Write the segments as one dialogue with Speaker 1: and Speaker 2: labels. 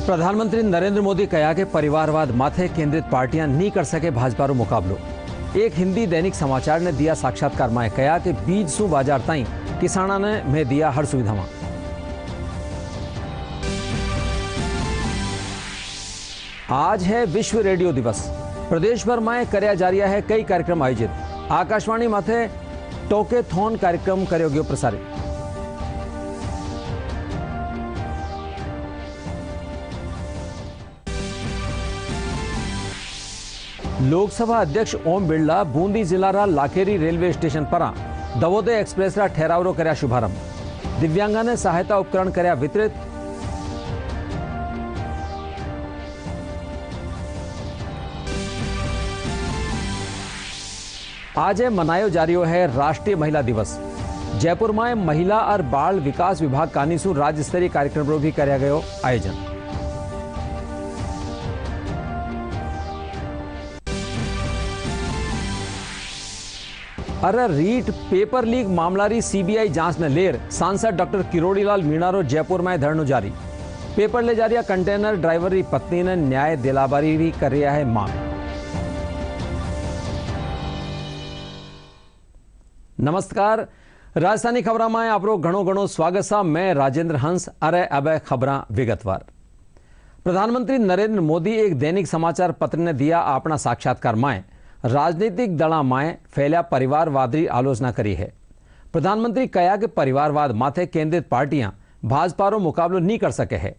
Speaker 1: प्रधानमंत्री नरेंद्र मोदी कहा कि परिवारवाद माथे केंद्रित पार्टियां नहीं कर सके भाजपा रो मुकाबलो। एक हिंदी दैनिक समाचार ने दिया साक्षात्कार में कहा कि बीज सु बाजार ताई किसाना ने में दिया हर सुविधा। आज है विश्व रेडियो दिवस। प्रदेश भर में करया जा रहा है कई कार्यक्रम आयोजित। आकाशवाणी माथे टोकेथॉन कार्यक्रम करो गयो प्रसारित। लोकसभा अध्यक्ष ओम बिरला बूंदी जिला रा लाखेरी रेलवे स्टेशन पर दवोदय एक्सप्रेस रा ठहराव रो कर्या शुभारंभ। दिव्यांगा ने सहायता उपकरण कर्या वितरित। आज मनायो जा रही है राष्ट्रीय महिला दिवस। जयपुर में महिला और बाल विकास विभाग कानीसु राज्य स्तरीय कार्यक्रम रो भी कर्या गयो आयोजन। अरे रीट पेपर लीक मामला री सीबीआई जांच ने लेर सांसद डॉक्टर किरोड़ीलाल मीणा रो जयपुर में धरनो जारी। पेपर ले जा रहा कंटेनर ड्राइवर री पत्नी ने न्याय दिलाबारी भी कर रहा है मांग। नमस्कार, राजधानी खबरा में आपरो घणो घणो स्वागत सा। मैं राजेंद्र हंस। अरे अब खबरा विगतवार। प्रधानमंत्री नरेंद्र मोदी एक दैनिक समाचार पत्र ने दिया अपना साक्षात्कार में राजनीतिक दलों में फैलिया परिवारवाद की आलोचना करी है। प्रधानमंत्री कहा कि परिवारवाद माथे केंद्रित पार्टियां भाजपा रो मुकाबलो नहीं कर सके है।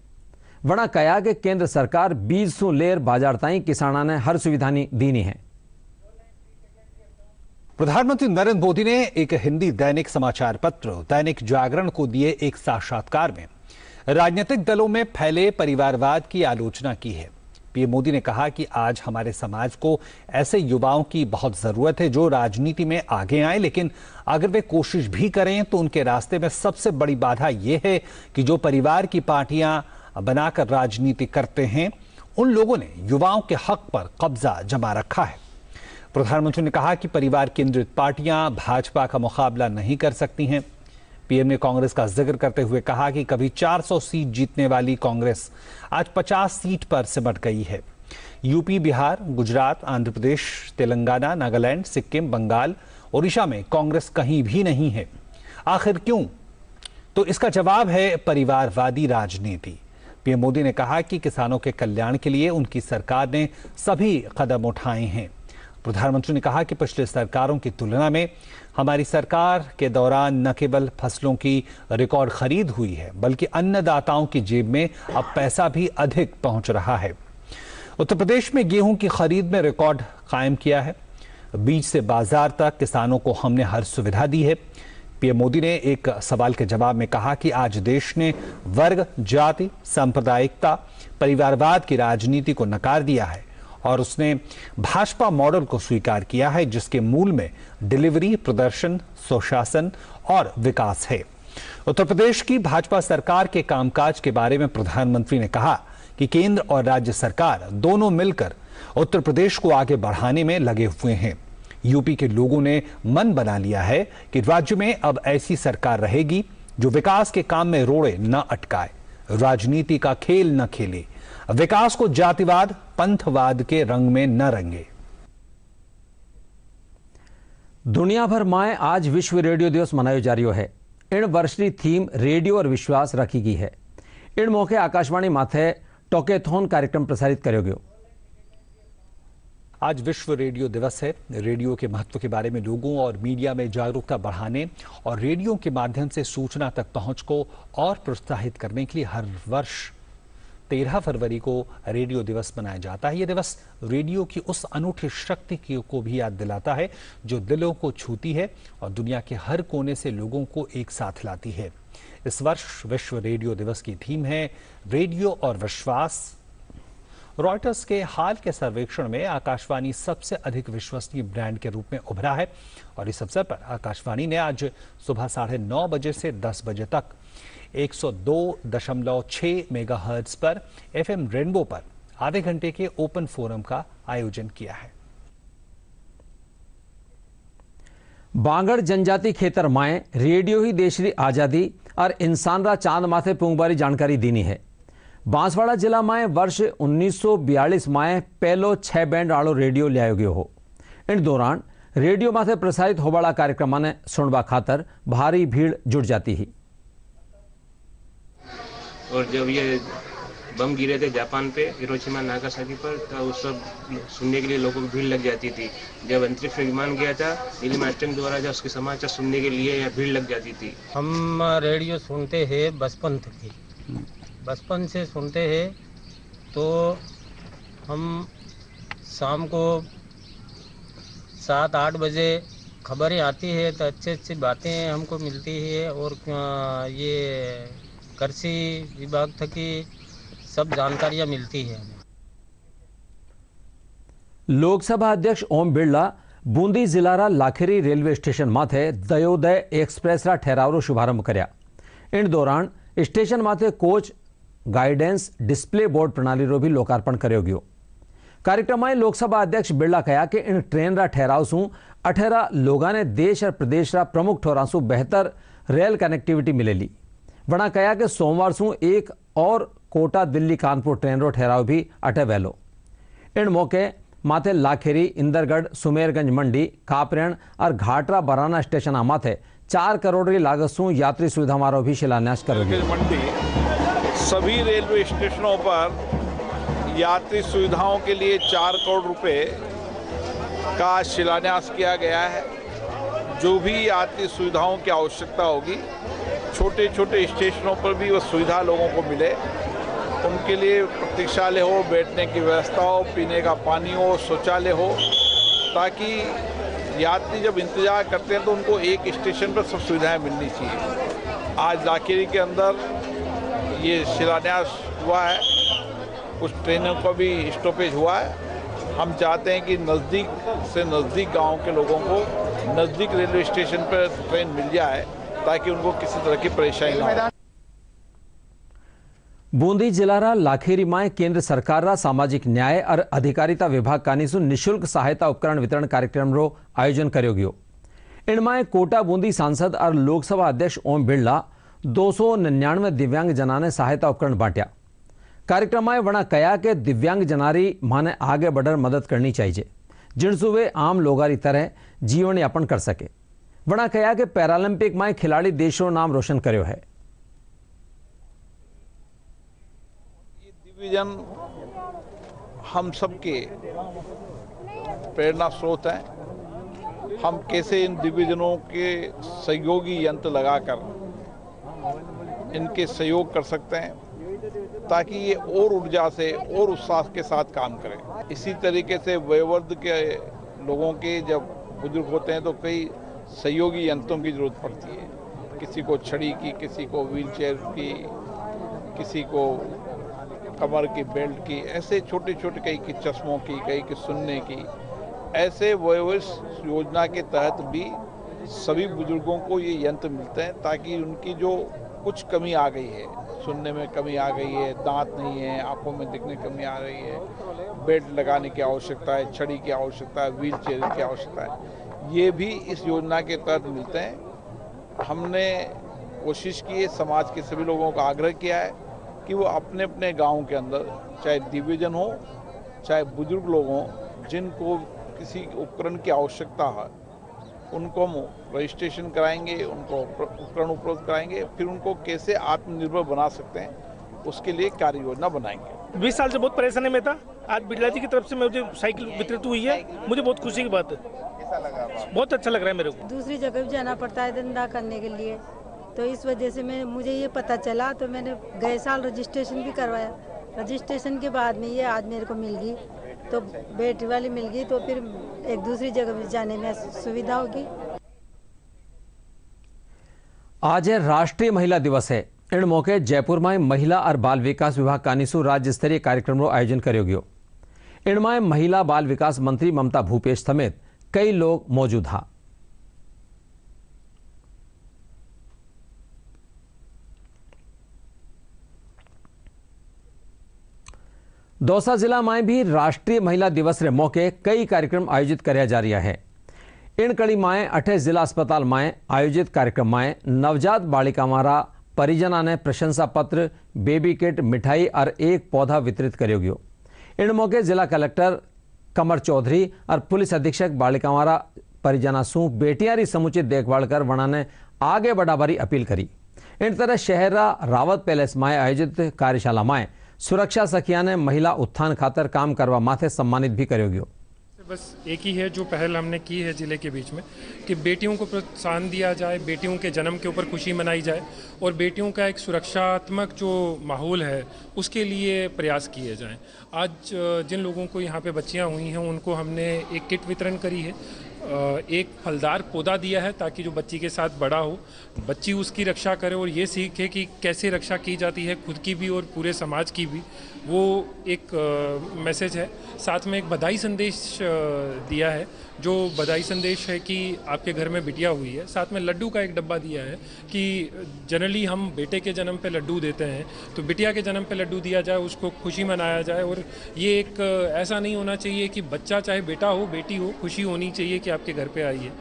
Speaker 1: वना कहा कि केंद्र सरकार बीज सु लेर बाजार ताई किसाना ने हर सुविधा दीनी है।
Speaker 2: प्रधानमंत्री नरेंद्र मोदी ने एक हिंदी दैनिक समाचार पत्र दैनिक जागरण को दिए एक साक्षात्कार में राजनीतिक दलों में फैले परिवारवाद की आलोचना की है। पीएम मोदी ने कहा कि आज हमारे समाज को ऐसे युवाओं की बहुत जरूरत है जो राजनीति में आगे आए, लेकिन अगर वे कोशिश भी करें तो उनके रास्ते में सबसे बड़ी बाधा यह है कि जो परिवार की पार्टियां बनाकर राजनीति करते हैं उन लोगों ने युवाओं के हक पर कब्जा जमा रखा है। प्रधानमंत्री ने कहा कि परिवार केंद्रित पार्टियां भाजपा का मुकाबला नहीं कर सकती हैं। पीएम ने कांग्रेस का जिक्र करते हुए कहा कि कभी 400 सीट जीतने वाली कांग्रेस आज 50 सीट पर सिमट गई है। यूपी, बिहार, गुजरात, आंध्र प्रदेश, तेलंगाना, नागालैंड, सिक्किम, बंगाल, ओडिशा में कांग्रेस कहीं भी नहीं है। आखिर क्यों? तो इसका जवाब है परिवारवादी राजनीति। पीएम मोदी ने कहा कि किसानों के कल्याण के लिए उनकी सरकार ने सभी कदम उठाए हैं। प्रधानमंत्री ने कहा कि पिछले सरकारों की तुलना में हमारी सरकार के दौरान न केवल फसलों की रिकॉर्ड खरीद हुई है बल्कि अन्नदाताओं की जेब में अब पैसा भी अधिक पहुंच रहा है। उत्तर प्रदेश में गेहूं की खरीद में रिकॉर्ड कायम किया है। बीज से बाजार तक किसानों को हमने हर सुविधा दी है। पीएम मोदी ने एक सवाल के जवाब में कहा कि आज देश ने वर्ग, जाति, सांप्रदायिकता, परिवारवाद की राजनीति को नकार दिया है और उसने भाजपा मॉडल को स्वीकार किया है जिसके मूल में डिलीवरी, प्रदर्शन, सुशासन और विकास है। उत्तर प्रदेश की भाजपा सरकार के कामकाज के बारे में प्रधानमंत्री ने कहा कि केंद्र और राज्य सरकार दोनों मिलकर उत्तर प्रदेश को आगे बढ़ाने में लगे हुए हैं। यूपी के लोगों ने मन बना लिया है कि राज्य में अब ऐसी सरकार रहेगी जो विकास के काम में रोड़े न अटकाए, राजनीति का खेल न खेले, विकास को जातिवाद, पंथवाद के रंग में न रंगे।
Speaker 1: दुनिया भर में आज विश्व रेडियो दिवस मनायो जा रही है। इन वर्ष की थीम रेडियो और विश्वास रखी गई है। इन मौके आकाशवाणी माथे टोकेथॉन कार्यक्रम प्रसारित करो गयो।
Speaker 2: आज विश्व रेडियो दिवस है। रेडियो के महत्व के बारे में लोगों और मीडिया में जागरूकता बढ़ाने और रेडियो के माध्यम से सूचना तक पहुंच को और प्रोत्साहित करने के लिए हर वर्ष 13 फरवरी को रेडियो दिवस मनाया जाता है। यह दिवस रेडियो की उस अनूठी शक्ति को भी याद दिलाता है जो दिलों को छूती है और दुनिया के हर कोने से लोगों को एक साथ लाती है। इस वर्ष विश्व रेडियो दिवस की थीम है रेडियो और विश्वास। रॉयटर्स के हाल के सर्वेक्षण में आकाशवाणी सबसे अधिक विश्वसनीय ब्रांड के रूप में उभरा है और इस अवसर पर आकाशवाणी ने आज सुबह 9:30 बजे से 10 बजे तक 102.6 मेगाहर्ट्ज पर एफएम रेनबो पर आधे घंटे के ओपन फोरम का आयोजन किया है।
Speaker 1: बांगड़ जनजाति खेतर माए रेडियो ही देश री आजादी और इंसान रा चांद माथे पुंगबारी जानकारी दीनी है। बांसवाड़ा जिला में वर्ष 1942 में पहलो 6 बैंड वालों रेडियो लिया गयो हो। इन दौरान रेडियो माथे प्रसारित होवाला कार्यक्रम ने सुनवा खातर भारी भीड़ जुट जाती ही।
Speaker 3: और जब ये बम गिरे थे जापान पे हिरोशिमा नागासाकी पर, तो उस सब सुनने के लिए लोगों की भीड़ लग जाती थी। जब अंतरिक्ष विमान गया था नील आर्मस्ट्रांग द्वारा, जब उसके समाचार सुनने के लिए यहाँ भीड़ लग जाती थी।
Speaker 4: हम रेडियो सुनते हैं बचपन तक ही, बचपन से सुनते हैं। तो हम शाम को 7-8 बजे खबरें आती है तो अच्छी अच्छी बातें हमको मिलती है। और ये कृषि विभाग तक की सब जानकारियां मिलती है।
Speaker 1: लोकसभा अध्यक्ष ओम बिरला बूंदी जिलारा लाखेरी रेलवे स्टेशन माथे दयोदय एक्सप्रेस रा ठहराव शुभारंभ कर्या। इन दौरान स्टेशन माथे कोच गाइडेंस डिस्प्ले बोर्ड प्रणाली रो भी लोकार्पण कर्यो गयो। कार्यक्रम में लोकसभा अध्यक्ष बिरला कहा कि इन ट्रेन रा ठहराव सु 18 लोगों ने देश और प्रदेश रा प्रमुख ठोरा सु बेहतर रेल कनेक्टिविटी मिलेली। वणा कहा कि सोमवार सु एक और कोटा दिल्ली कानपुर ट्रेन रो ठहराव भी अटे वेलो। इन मौके माथे लाखेरी, इंदरगढ़, सुमेरगंज मंडी, कापरेण और घाटरा बराना स्टेशन माथे 4 करोड़ की लागत सु यात्री सुविधा मारो भी शिलान्यास करेगी।
Speaker 5: सभी रेलवे स्टेशनों पर यात्री सुविधाओं के लिए 4 करोड़ रुपए का शिलान्यास किया गया है। जो भी यात्री सुविधाओं की आवश्यकता होगी, छोटे छोटे स्टेशनों पर भी वो सुविधा लोगों को मिले। उनके लिए प्रतीक्षालय हो, बैठने की व्यवस्था हो, पीने का पानी हो, शौचालय हो, ताकि यात्री जब इंतजार करते हैं तो उनको एक स्टेशन पर सब सुविधाएं मिलनी चाहिए। आज लाखेरी के अंदर ये शिलान्यास हुआ है, कुछ ट्रेनों का भी स्टॉपेज हुआ है। हम चाहते हैं कि नज़दीक से नज़दीक गांव के लोगों को नज़दीक रेलवे स्टेशन पर ट्रेन मिल जाए ताकि उनको किसी तरह की परेशानी ना हो।
Speaker 1: बूंदी जिलारा लाखेरी में केंद्र सरकार रा सामाजिक न्याय और अधिकारिता विभाग कानीसु निःशुल्क सहायता उपकरण वितरण कार्यक्रम रो आयोजन कर्यो गयो। इनमें कोटा बूंदी सांसद और लोकसभा अध्यक्ष ओम बिरला 299 दिव्यांग जना ने सहायता उपकरण बांटा। कार्यक्रम में वणा कहा कि दिव्यांग जनारी माने आगे बढ़कर मदद करनी चाहिए, जिनसु वे आम लोगारी तरह जीवन यापन कर सके। वणा कहा कि पैरालंपिक में खिलाड़ी देशों नाम रोशन कर्यो है।
Speaker 5: ये दिव्यांग हम सबके प्रेरणा स्रोत हैं। हम कैसे इन दिव्यांगों के सहयोगी यंत्र लगाकर इनके सहयोग कर सकते हैं ताकि ये और ऊर्जा से और उत्साह के साथ काम करें। इसी तरीके से वयोवृद्ध के लोगों के जब बुजुर्ग होते हैं तो कई सहयोगी यंत्रों की जरूरत पड़ती है। किसी को छड़ी की, किसी को व्हीलचेयर की, किसी को कमर की बेल्ट की, ऐसे छोटे छोटे, कई की चश्मों की, कई की सुनने की। ऐसे वयोवृद्ध योजना के तहत भी सभी बुजुर्गों को ये यंत्र मिलते हैं ताकि उनकी जो कुछ कमी आ गई है, सुनने में कमी आ गई है, दांत नहीं है, आंखों में दिखने कमी आ रही है, बेल्ट लगाने की आवश्यकता है, छड़ी की आवश्यकता है, व्हील चेयर की आवश्यकता है, ये भी इस योजना के तहत मिलते हैं। हमने कोशिश की है, समाज के सभी लोगों का आग्रह किया है कि वो अपने अपने गाँव के अंदर, चाहे दिव्यांगजन हो, चाहे बुजुर्ग लोग हों, जिनको किसी उपकरण की आवश्यकता है, उनको हम रजिस्ट्रेशन कराएंगे, उनको उपकरण उपलब्ध कराएंगे, फिर उनको कैसे आत्मनिर्भर बना सकते हैं उसके लिए कार्य योजना बनाएंगे।
Speaker 6: 20 साल से बहुत परेशानी में था। आज बिरला जी की तरफ से मुझे साइकिल वितरित हुई है, मुझे बहुत खुशी की बात है। बहुत अच्छा लग रहा है मेरे को।
Speaker 7: दूसरी जगह भी जाना पड़ता है धंधा करने के लिए, तो इस वजह से मुझे ये पता चला, तो मैंने गए साल रजिस्ट्रेशन भी करवाया। रजिस्ट्रेशन के बाद में ये आज मेरे को मिल गई, तो बैटरी वाली मिल गई, तो फिर एक दूसरी जगह भी जाने में सुविधा होगी।
Speaker 1: आज है राष्ट्रीय महिला दिवस है। इन मौके जयपुर में महिला और बाल विकास विभाग कानीसु राज्य स्तरीय कार्यक्रम आयोजन कर्यो गयो। इनमें महिला बाल विकास मंत्री ममता भूपेश समेत कई लोग मौजूद हैं। दौसा जिला में भी राष्ट्रीय महिला दिवस रे मौके कई कार्यक्रम आयोजित किया जा रहा है। इन कड़ी में 28 जिला अस्पताल में आयोजित कार्यक्रम में नवजात बालिका मारा परिजना ने प्रशंसा पत्र, बेबी किट, मिठाई और एक पौधा वितरित करोग्यो। इन मौके जिला कलेक्टर कमर चौधरी और पुलिस अधीक्षक बालिकावारा परिजना सू बेटियां री समुचित देखभाल कर वना ने आगे बढ़ावारी अपील करी। इन तरह शहरा रावत पैलेस में आयोजित कार्यशाला में सुरक्षा सखिया ने महिला उत्थान खातर काम करवा माथे सम्मानित भी करोग्यो।
Speaker 8: बस एक ही है जो पहल हमने की है जिले के बीच में कि बेटियों को प्रोत्साहन दिया जाए, बेटियों के जन्म के ऊपर खुशी मनाई जाए और बेटियों का एक सुरक्षात्मक जो माहौल है उसके लिए प्रयास किए जाएं। आज जिन लोगों को यहाँ पे बच्चियाँ हुई हैं उनको हमने एक किट वितरण करी है, एक फलदार पौधा दिया है ताकि जो बच्ची के साथ बड़ा हो, बच्ची उसकी रक्षा करे और ये सीखे कि कैसे रक्षा की जाती है खुद की भी और पूरे समाज की भी। वो एक मैसेज है। साथ में एक बधाई संदेश दिया है, जो बधाई संदेश है कि आपके घर में बिटिया हुई है। साथ में लड्डू का एक डब्बा दिया है कि जनरली हम बेटे के जन्म पे लड्डू देते हैं, तो बिटिया के जन्म पे लड्डू दिया जाए, उसको खुशी मनाया जाए। और ये एक ऐसा नहीं होना चाहिए कि बच्चा चाहे बेटा हो बेटी हो, खुशी होनी चाहिए कि आपके घर पे आई है।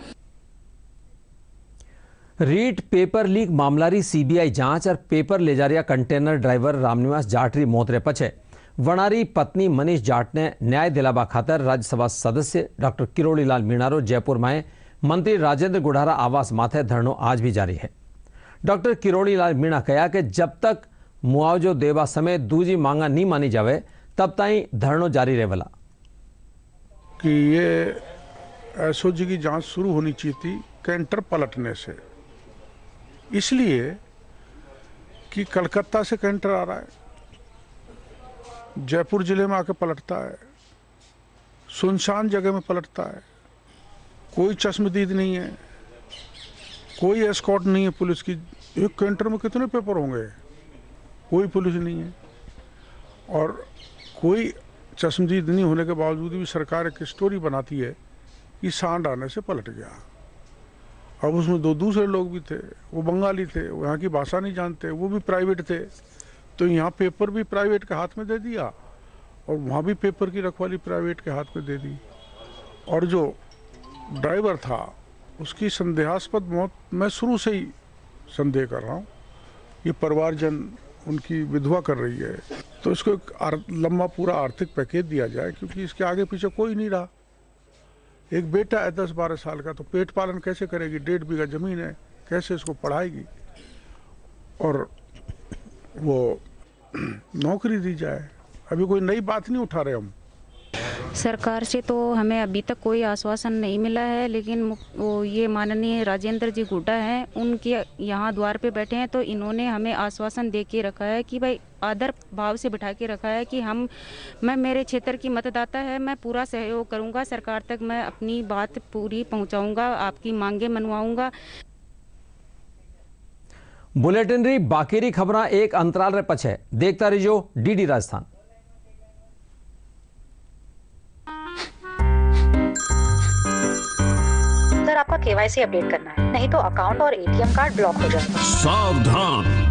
Speaker 1: रीट पेपर लीक मामलारी सीबीआई जांच और पेपर ले जा रहा कंटेनर ड्राइवर रामनिवास जाट री मौत रे पछे वणारी पत्नी मनीष जाट ने न्याय दिलावा खातर राज्यसभा सदस्य डॉक्टर किरोड़ीलाल मीणारो जयपुर में मंत्री राजेंद्र गुढ़ारा आवास माथे धरनो आज भी जारी है। डॉक्टर किरोड़ीलाल मीणा कहा कि जब तक मुआवजो देवा समेत दूजी मांगा नहीं मानी जावे तब ताई धरनो जारी रहेला।
Speaker 9: कि ये एसओजी की जांच शुरू होनी चाहिए थी कैंटर पलटने से, इसलिए कि कलकत्ता से कैंटर आ रहा है, जयपुर जिले में आके पलटता है, सुनसान जगह में पलटता है, कोई चश्मदीद नहीं है, कोई एस्कॉर्ट नहीं है पुलिस की। एक कैंटर में कितने पेपर होंगे, कोई पुलिस नहीं है और कोई चश्मदीद नहीं होने के बावजूद भी सरकार एक स्टोरी बनाती है कि सांड आने से पलट गया। अब उसमें दो दूसरे लोग भी थे, वो बंगाली थे, वो यहाँ की भाषा नहीं जानते, वो भी प्राइवेट थे, तो यहाँ पेपर भी प्राइवेट के हाथ में दे दिया और वहाँ भी पेपर की रखवाली प्राइवेट के हाथ में दे दी। और जो ड्राइवर था उसकी संदेहास्पद मौत मैं शुरू से ही संदेह कर रहा हूँ, ये परिवारजन उनकी विधवा कर रही है, तो इसको एक लंबा पूरा आर्थिक पैकेज दिया जाए, क्योंकि इसके आगे पीछे कोई नहीं रहा। एक बेटा है 10-12 साल का, तो पेट पालन कैसे करेगी, 1.5 बीघा जमीन है, कैसे इसको पढ़ाएगी, और वो नौकरी दी जाए। अभी कोई नई बात नहीं उठा रहे हम।
Speaker 10: सरकार से तो हमें अभी तक कोई आश्वासन नहीं मिला है, लेकिन वो ये माननीय राजेंद्र जी गुड्डा हैं, उनके यहाँ द्वार पे बैठे हैं, तो इन्होंने हमें आश्वासन दे के रखा है कि भाई आदर भाव से बिठा के रखा है कि मैं मेरे क्षेत्र की मतदाता है, मैं पूरा सहयोग करूँगा, सरकार तक मैं अपनी बात पूरी पहुँचाऊँगा, आपकी मांगे मनवाऊँगा।
Speaker 1: बुलेटिन री बाकी खबरां एक अंतराल रे पछे देखता रहिजो डीडी राजस्थान।
Speaker 11: सर, आपका केवाईसी अपडेट करना है, नहीं तो अकाउंट और एटीएम कार्ड ब्लॉक हो जाएगा।
Speaker 12: सावधान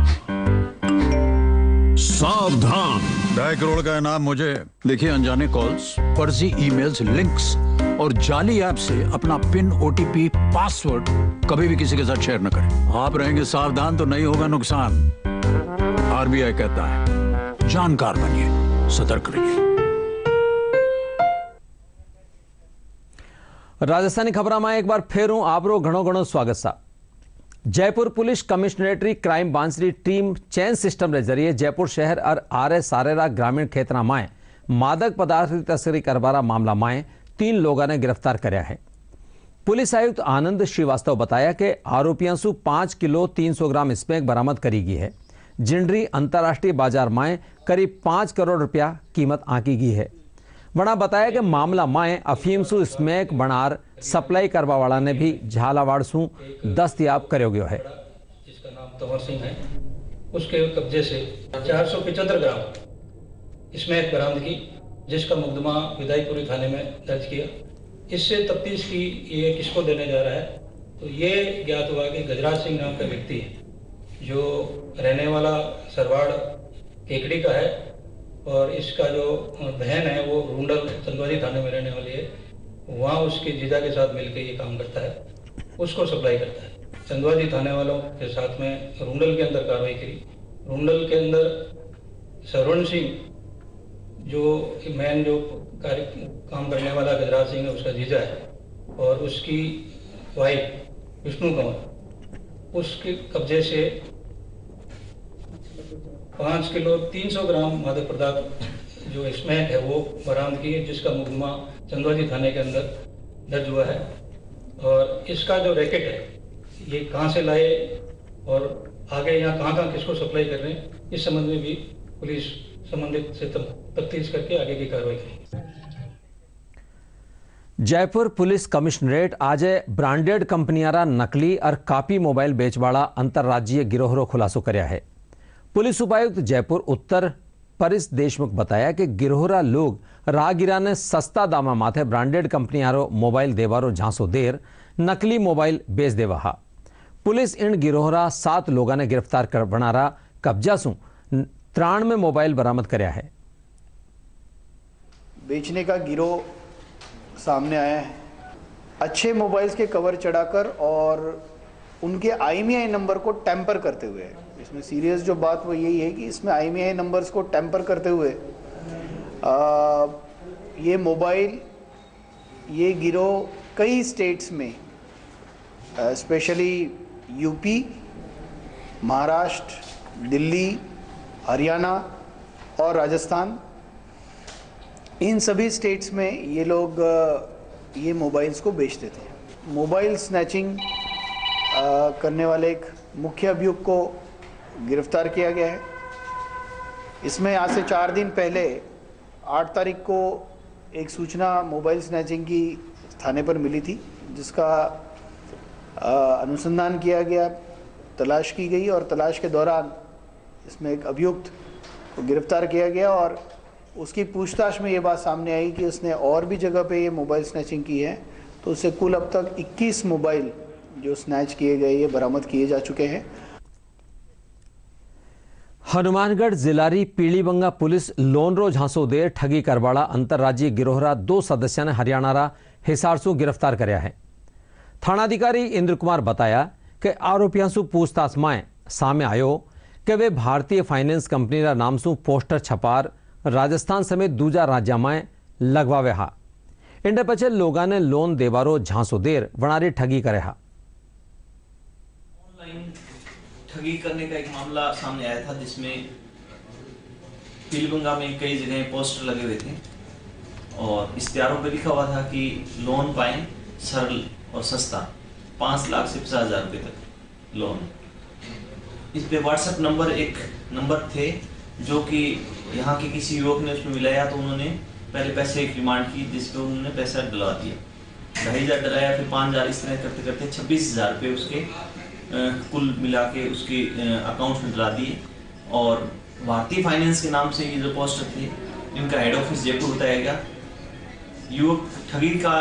Speaker 12: सावधान, 2.5 करोड़ का इनाम मुझे। देखिए, अनजाने कॉल्स, फर्जी ईमेल्स, लिंक्स और जाली ऐप से अपना पिन, ओटीपी, पासवर्ड कभी भी किसी के साथ शेयर न करें। आप रहेंगे सावधान तो नहीं होगा नुकसान। आरबीआई कहता है, जानकार बनिए, सतर्क रहिए।
Speaker 1: राजस्थानी खबरों में एक बार फिर हूं आपरो घणो घणो स्वागत सा। जयपुर पुलिस कमिश्नरेटरी क्राइम ब्रांच की टीम चैन सिस्टम के जरिए जयपुर शहर और आरे सारेरा ग्रामीण क्षेत्र में मादक पदार्थ की तस्करी करवारा मामला में 3 लोगों ने गिरफ्तार कराया है। पुलिस आयुक्त आनंद श्रीवास्तव बताया कि आरोपियों से 5 किलो 300 ग्राम स्मैक बरामद करी गई है, जिनरी अंतर्राष्ट्रीय बाजार में करीब 5 करोड़ रुपया कीमत आंकी गई है। वना बताया कि मामला में अफीम सु स्मैक बनार सप्लाई करवा वाला ने भी झालावाड़ सु दस्तयाब करो गयो है।
Speaker 13: जिसका नाम तंवर सिंह है, उसके कब्जे से 475 ग्राम स्मैक बरामद की, जिसका मुकदमा विदाईपुरी थाने में दर्ज किया। इससे तफ्तीश की ये किसको देने जा रहा है, तो ये ज्ञात हुआ कि गजराज सिंह नाम का व्यक्ति है, जो रहने वाला सरवाड़ केकड़ी का है, और इसका जो बहन है वो रूंडल चंदवारी थाने में रहने वाली है। वहाँ उसके जीजा के साथ मिलकर ये काम करता है, उसको सप्लाई करता है। चंदवाजी थाने वालों के साथ में रुंडल के अंदर कार्रवाई करी। रुंडल के अंदर सरवण सिंह जो मैन जो काम करने वाला गजराज सिंह है, उसका जीजा है, और उसकी वाइफ विष्णु कंवर, उसके कब्जे से 5 किलो 300 ग्राम मादक पदार्थ जो स्मैक है वो बरामद की है, जिसका मुकदमा चंदवाजी थाने के अंदर दर्ज हुआ है। और इसका जो रैकेट है ये कहाँ से लाए और आगे यहाँ कहाँ किसको सप्लाई कर रहे हैं, इस संबंध में भी पुलिस संबंधित से तफ्तीश करके आगे की कार्रवाई करेगी।
Speaker 1: जयपुर पुलिस कमिश्नरेट आज ब्रांडेड कंपनियारा नकली और कापी मोबाइल बेचवाड़ा अंतर्राज्यीय गिरोह खुलासो कर्या है। पुलिस उपायुक्त जयपुर उत्तर परिस देशमुख बताया कि गिरोहरा लोग राहगीरा ने सस्ता दामा माथे ब्रांडेड कंपनियारो मोबाइल देवारो झांसो देर नकली मोबाइल बेच देवा। पुलिस इन गिरोहरा 7 लोगों ने गिरफ्तार कर बनारा कब्जा सु 93 मोबाइल बरामद कर्या है।
Speaker 14: बेचने का गिरोह सामने आया है। अच्छे मोबाइल्स के कवर चढ़ाकर और उनके IMEI नंबर को टेम्पर करते हुए, इसमें सीरियस जो बात वो यही है कि इसमें IMEI नंबर्स को टेम्पर करते हुए ये मोबाइल, ये गिरोह कई स्टेट्स में स्पेशली यूपी, महाराष्ट्र, दिल्ली, हरियाणा और राजस्थान, इन सभी स्टेट्स में ये लोग ये मोबाइल्स को बेचते थे। मोबाइल स्नैचिंग करने वाले एक मुख्य अभियुक्त को गिरफ्तार किया गया है। इसमें आज से 4 दिन पहले 8 तारीख को एक सूचना मोबाइल स्नैचिंग की थाने पर मिली थी, जिसका अनुसंधान किया गया, तलाश की गई और तलाश के दौरान इसमें एक अभियुक्त को गिरफ्तार किया गया और उसकी पूछताछ में ये बात सामने आई कि उसने और भी जगह पे ये मोबाइल स्नैचिंग की है। तो उससे कुल अब तक 21 मोबाइल जो स्नैच किए गए ये बरामद किए जा चुके हैं।
Speaker 1: हनुमानगढ़ जिलारी पीलीबंगा पुलिस लोनरो झांसो देर ठगी करवाड़ा अंतर्राज्यीय गिरोहरा 2 सदस्य ने हरियाणा हिसार सु गिरफ्तार कर्या है। थानाधिकारी इंद्र कुमार बताया कि आरोपियों सु पूछताछ में सामने आयो कि वे भारतीय फाइनेंस कंपनी का नाम सु पोस्टर छपार राजस्थान समेत दूजा राज्य में लगवावे हा। इंडे पछे लोगा ने लोन देवारो झांसो देर वनारी ठगी करे हा।
Speaker 15: ऑनलाइन ठगी करने का एक मामला सामने आया था, जिसमें पीलीबंगा में कई जगह पोस्टर लगे हुए थे और इश्तिहारों पर लिखा हुआ था कि लोन पाएं सरल और सस्ता, 5 लाख से 50,000 रुपये तक लोन। इस पे व्हाट्सएप नंबर एक नंबर थे जो कि यहाँ के किसी युवक ने उसमें मिलाया, तो उन्होंने पहले पैसे की डिमांड की, जिसपे उन्होंने पैसा डलवा दिया। 2,500 डलाया, फिर 5,000, इस तरह करते करते 26,000 रुपये उसके कुल मिला के उसके अकाउंट में डला दिए। और भारतीय फाइनेंस के नाम से ये जो पोस्टर थे, इनका हेड ऑफिस जयपुर बताया गया। युवक ठगी का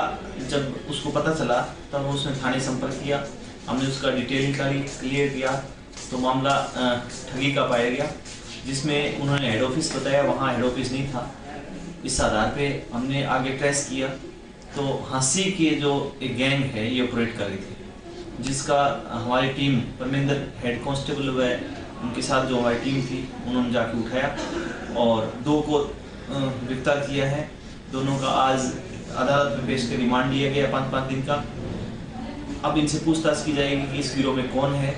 Speaker 15: जब उसको पता चला तब उसने थाने संपर्क किया, हमने उसका डिटेल क्लियर किया तो मामला ठगी का पाया गया, जिसमें उन्होंने हेड ऑफिस बताया, वहाँ हेड ऑफिस नहीं था। इस आधार पे हमने आगे ट्रेस किया तो हांसी के जो एक गैंग है ये ऑपरेट कर रही थी, जिसका हमारी टीम परमेंद्र हेड कांस्टेबल व उनके साथ जो हमारी टीम थी उन्होंने जाके उठाया और 2 को गिरफ्तार किया है। दोनों का आज अदालत में पेश कर रिमांड लिया गया 5-5 दिन का। अब इनसे पूछताछ की जाएगी कि इस गिरोह में कौन है।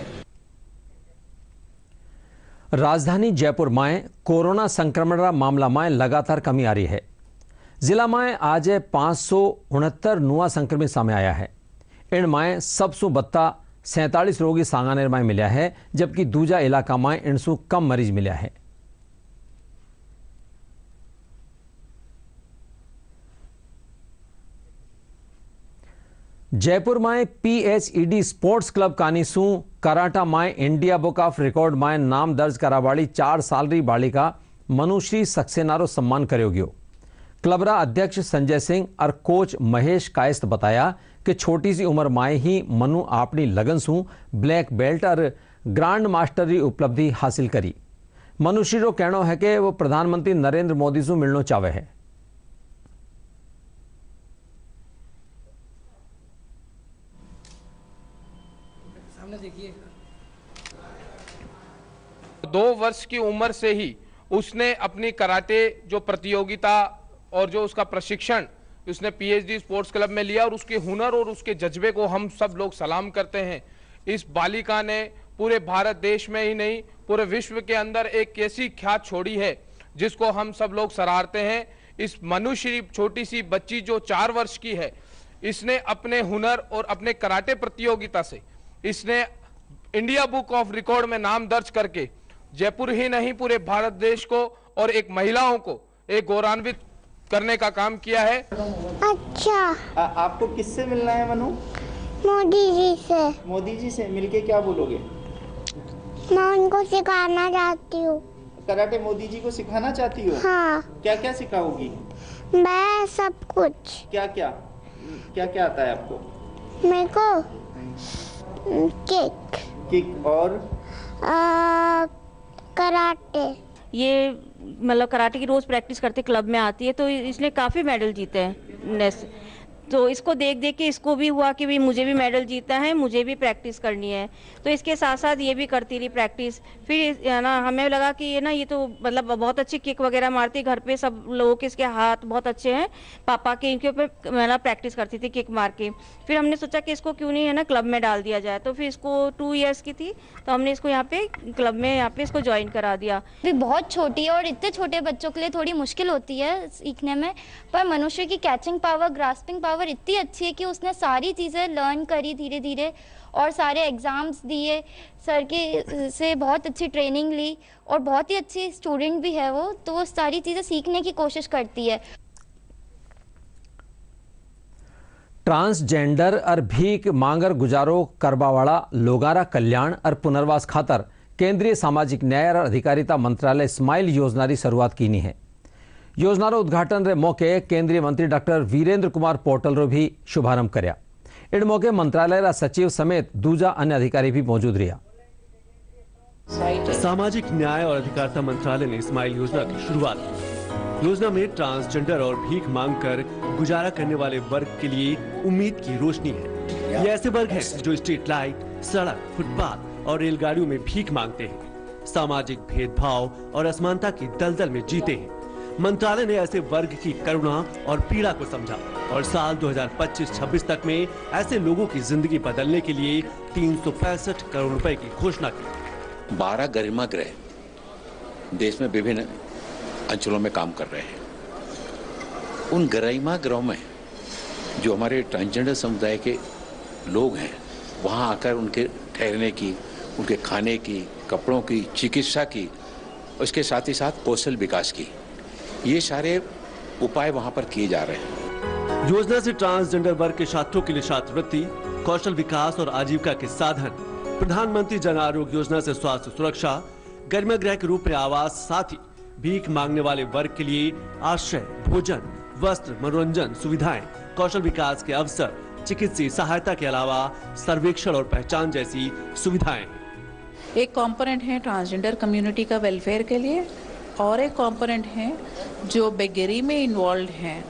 Speaker 1: राजधानी जयपुर में कोरोना संक्रमण का मामला में लगातार कमी आ रही है। जिला में आज 569 नुआ संक्रमित सामने आया है। इनमें सबसु बत्ता 47 रोगी सांगानेर में मिला है, जबकि दूजा इलाका में इनसु कम मरीज मिला है। जयपुर में PHED स्पोर्ट्स क्लब कानीसू कराटा में इंडिया बुक ऑफ रिकॉर्ड में नाम दर्ज करावाड़ी 4 साल बालिका मनुश्री सक्सेनारो सम्मान करो गयो। क्लबरा अध्यक्ष संजय सिंह और कोच महेश कायस्त बताया कि छोटी सी उम्र में ही मनु अपनी लगन सू ब्लैक बेल्ट और ग्रांड मास्टर की उपलब्धि हासिल करी। मनुश्री रो कहना है कि वो प्रधानमंत्री नरेंद्र मोदी से मिलना चाहे है।
Speaker 16: देखिए।
Speaker 17: 2 वर्ष की उम्र से ही उसने अपनी कराटे जो प्रतियोगिता और जो उसका प्रशिक्षण उसने पीएचडी स्पोर्ट्स क्लब में लिया और उसके हुनर और उसके जज्बे को हम सब लोग सलाम करते हैं। इस बालिका ने पूरे भारत देश में ही नहीं पूरे विश्व के अंदर एक ऐसी ख्यात छोड़ी है जिसको हम सब लोग सराहते हैं। इस मनुष्य छोटी सी बच्ची जो 4 वर्ष की है, इसने अपने हुनर और अपने कराटे प्रतियोगिता से इसने इंडिया बुक ऑफ रिकॉर्ड में नाम दर्ज करके जयपुर ही नहीं पूरे भारत देश को और एक महिलाओं को एक गौरवान्वित करने का काम किया है।
Speaker 18: अच्छा,
Speaker 19: आपको किससे मिलना है मनु?
Speaker 18: मोदी जी से।
Speaker 19: मोदी जी से मिलके क्या बोलोगे?
Speaker 18: मैं उनको सिखाना चाहती हूँ।
Speaker 19: कराटे मोदी जी को सिखाना चाहती हो?
Speaker 18: हाँ।
Speaker 19: क्या क्या सिखाओगी?
Speaker 18: मैं सब कुछ।
Speaker 19: क्या क्या आता है आपको?
Speaker 18: मेरे को
Speaker 19: किक और
Speaker 20: कराटे। ये मतलब कराटे की रोज़ प्रैक्टिस करते क्लब में आती है, तो इसने काफ़ी मेडल जीते हैं। तो इसको देख देख के इसको भी हुआ कि भाई मुझे भी मेडल जीतना है, मुझे भी प्रैक्टिस करनी है। तो इसके साथ साथ ये भी करती रही प्रैक्टिस। फिर ना हमें लगा कि ये ना ये तो मतलब बहुत अच्छी किक वगैरह मारती, घर पे सब लोगों के इसके हाथ बहुत अच्छे हैं, पापा के इनके ऊपर मतलब प्रैक्टिस करती थी किक मार के। फिर हमने सोचा कि इसको क्यों नहीं है ना क्लब में डाल दिया जाए। तो फिर इसको 2 इयर्स की थी तो हमने इसको यहाँ पे क्लब में यहाँ पे इसको ज्वाइन करा दिया।
Speaker 21: भी बहुत छोटी है और इतने छोटे बच्चों के लिए थोड़ी मुश्किल होती है सीखने में, पर मनुष्य की कैचिंग पावर, ग्रास्पिंग पावर इतनी अच्छी है कि उसने सारी चीज़ें लर्न करी धीरे धीरे और सारे एग्ज़ाम्स दिए, सर के से बहुत अच्छी ट्रेनिंग ली और बहुत ही अच्छी स्टूडेंट भी है वो, तो वो सारी चीज़ें सीखने की कोशिश करती है।
Speaker 1: ट्रांसजेंडर और भीख मांगर गुजारो करबावाड़ा लोगारा कल्याण और पुनर्वास खातर केंद्रीय सामाजिक न्याय और अधिकारिता मंत्रालय स्माइल योजना की शुरुआत की है। योजनार उद्घाटन रे मौके केंद्रीय मंत्री डॉक्टर वीरेंद्र कुमार पोर्टल रो भी शुभारंभ करया। इन मौके मंत्रालय रा सचिव समेत दूजा अन्य अधिकारी भी मौजूद रहा।
Speaker 22: सामाजिक न्याय और अधिकारिता मंत्रालय ने स्माइल योजना की शुरुआत की। योजना में ट्रांसजेंडर और भीख मांगकर गुजारा करने वाले वर्ग के लिए उम्मीद की रोशनी है। ये ऐसे वर्ग हैं जो स्ट्रीट लाइट, सड़क, फुटपाथ और रेलगाड़ियों में भीख मांगते हैं, सामाजिक भेदभाव और असमानता की दलदल में जीते हैं। मंत्रालय ने ऐसे वर्ग की करुणा और पीड़ा को समझा और साल 2025-26 तक में ऐसे लोगों की जिंदगी बदलने के लिए 365 करोड़ रुपए की घोषणा की।
Speaker 23: 12 गरिमा गृह देश में विभिन्न अंचलों में काम कर रहे हैं। उन गरिमा गृहों में जो हमारे ट्रांसजेंडर समुदाय के लोग हैं, वहां आकर उनके ठहरने की, उनके खाने की, कपड़ों की, चिकित्सा की, उसके साथ ही साथ कौशल विकास की, ये सारे उपाय वहां पर किए जा रहे हैं।
Speaker 22: योजना से ट्रांसजेंडर वर्ग के छात्रों के लिए छात्रवृत्ति, कौशल विकास और आजीविका के साधन, प्रधानमंत्री जन आरोग्य योजना से स्वास्थ्य सुरक्षा, गरिमा गृह के रूप में आवास, साथ ही भीख मांगने वाले वर्ग के लिए आश्रय, भोजन, वस्त्र, मनोरंजन सुविधाएं, कौशल विकास के अवसर, चिकित्सीय सहायता के अलावा सर्वेक्षण और पहचान जैसी सुविधाएं।
Speaker 24: एक कंपोनेंट है ट्रांसजेंडर कम्युनिटी का वेलफेयर के लिए और एक कंपोनेंट है जो बेगरी में इन्वॉल्व हैं,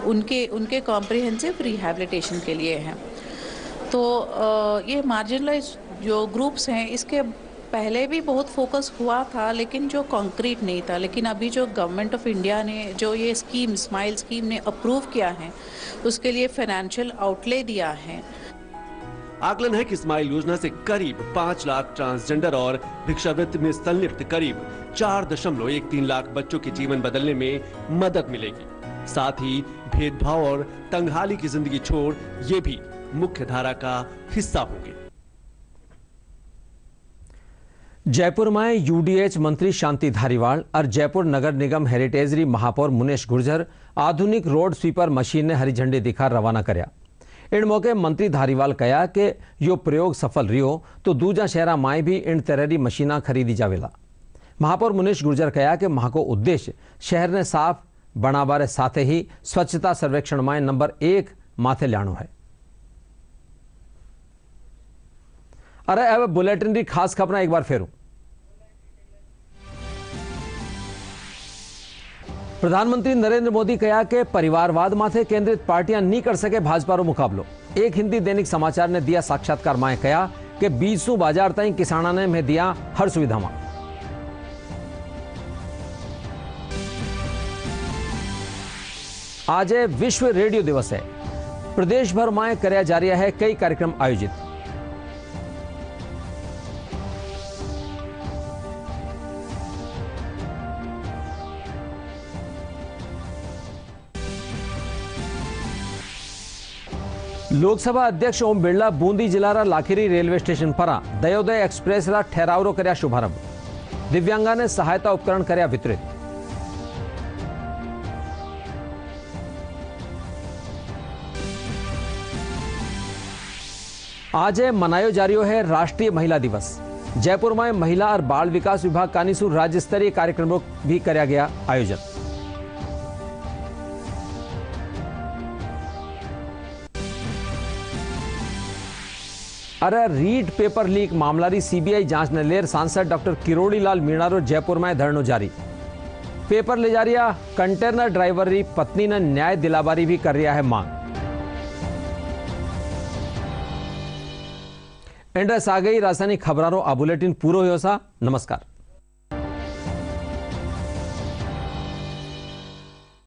Speaker 24: उनके कॉम्प्रिहेंसिव रिहैबिलिटेशन के लिए हैं। तो ये मार्जिनलाइज जो ग्रुप्स हैं, इसके पहले भी बहुत फोकस हुआ था लेकिन जो कॉन्क्रीट नहीं था। लेकिन अभी जो गवर्नमेंट ऑफ इंडिया ने जो ये स्कीम स्माइल स्कीम ने अप्रूव किया है, उसके लिए फाइनेंशियल आउटले दिया है।
Speaker 22: आकलन है कि स्माइल योजना से करीब 5 लाख ट्रांसजेंडर और भिक्षावृत्ति में संलिप्त करीब 4.13 लाख बच्चों के जीवन बदलने में मदद मिलेगी। साथ ही भेदभाव और तंगहाली की जिंदगी छोड़ ये भी मुख्य धारा का हिस्सा होंगे।
Speaker 1: जयपुर में यूडीएच मंत्री शांति धारीवाल और जयपुर नगर निगम हेरिटेजरी महापौर मुनेश गुर्जर आधुनिक रोड स्वीपर मशीन ने हरी झंडी दिखा रवाना करया। इन मौके मंत्री धारीवाल कहा कि यो प्रयोग सफल रियो तो दूजा शहरा माए भी इन तरह की मशीना खरीदी जावेला। महापौर मुनेश गुर्जर कहा कि महा को उद्देश्य शहर ने साफ बनावारे साथ ही स्वच्छता सर्वेक्षण में नंबर 1 माथे लानो है। अरे अब बुलेटिन की खास खबर एक बार फेरू। प्रधानमंत्री नरेंद्र मोदी कहा कि परिवारवाद माथे केंद्रित पार्टियां नहीं कर सके भाजपा रो मुकाबलो। एक हिंदी दैनिक समाचार ने दिया साक्षात्कार में कहा कि 20 बाजार ताईं किसाना ने में दिया हर सुविधा में। आज विश्व रेडियो दिवस है। प्रदेश भर में कराया जा रहा है कई कार्यक्रम आयोजित। लोकसभा अध्यक्ष ओम बिरला बूंदी जिला लाखेरी रेलवे स्टेशन पर दयोदय एक्सप्रेस रा ठहराव कर्या शुभारंभ। दिव्यांगा ने सहायता उपकरण कर्या वितरित। आज मनायो जा रही है राष्ट्रीय महिला दिवस। जयपुर में महिला और बाल विकास विभाग कानीसू राज्य स्तरीय कार्यक्रमों भी किया गया आयोजन। अरे रीट पेपर लीक मामला री सीबीआई जांच ने लेर सांसद डॉक्टर किरोड़ी लाल मीणा रो जयपुर में धरनो जारी। पेपर ले जा रहा कंटेनर ड्राइवर री पत्नी ने न्याय दिलाबारी भी कर रहा है मांग। एंड्रेस आ गई राजधानी खबरारो आ बुलेटिन पूरो हो सा। नमस्कार।